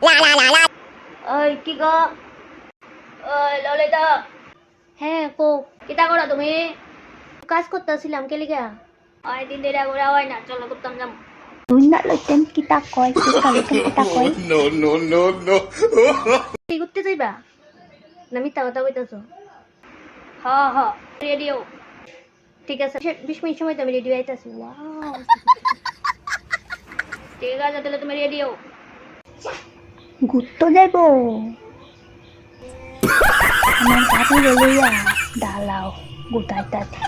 ওই কি গো, ওই ললিতা। হ্যাঁ কো, কিতা করো তুমি? কাজ করতেছিলাম কে লিগা? ওই দিন ধরে ঘোরা হয় না, চলো করতাম যাম। তুই না লইতেন কিতা কয়, কিতা লইতেন কিতা কয়। তুই ঘুরতে যাইবা না মিথ্যা কথা কইতাছো? হ হ, রেডিও। ঠিক আছে 20 মিনিট সময় তো আমি রেডি হইতাছি। ওয়াও, ঠিক আছে তাহলে তুমি রেডিও। ঘুরতে যাইব আমার দাদি লইয়া ডালাও গোটাইতাছে।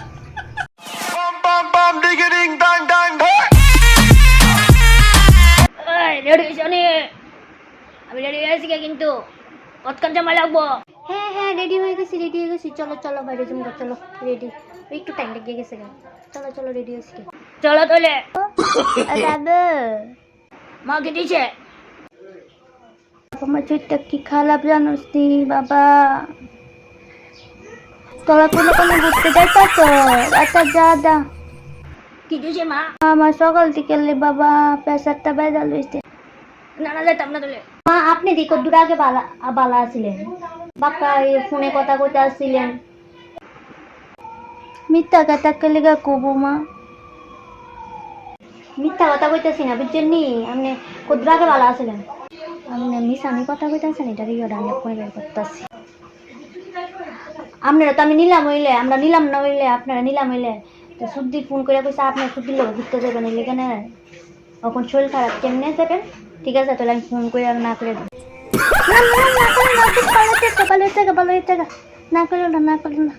রেডি হয়েছো নি? আমি রেডি হয়েছি কিন্তু কতক্ষণ সময় লাগবো? হ্যাঁ হ্যাঁ রেডি হয়ে গেছি, রেডি হয়ে গেছি। চলো চলো বাইরে যাবো, চলো রেডি। একটু টাইম লেগে গেছে গা, চলো চলো রেডি হয়েছি। চলো তাহলে। দাদা মা কি দিছে? আমার চোখটা কি খারাপ জানোস নি বাবা। তোরা কোনো কোনো ঘুরতে যাইতাছ? আচ্ছা যা যা। কি দিছে মা? আমার সকাল থেকে বাবা প্রেসারটা বেড়া লইছে। না না যাইতাম না তাহলে। মা আপনি দি কদ্দুর আগে বালা বালা আছিলেন, বাক্কা ফোনে কথা কইতে আসছিলেন। মিথ্যা কথা কেলিগা কবো মা? মিথ্যা কথা কইতেছি না বুঝছেন নি, আপনি কদ্দুর আগে বালা আছিলেন। আপনি মিশামি কথা কইতেছেন, এটা রিওটা আমি ফোনে বের করতেছি। আপনারা তো আমি নিলাম হইলে, আমরা নিলাম না হইলে আপনারা নিলাম হইলে তো সুদ্দি ফোন করে কইছে আপনার সুদ্দির লোক ঘুরতে যাবেন এলে কেন এখন শরীর খারাপ কেমনে যাবেন? ঠিক আছে তাহলে আমি ফোন করে আর না করে দেবো। না করে না, ভালো টাকা না করে না।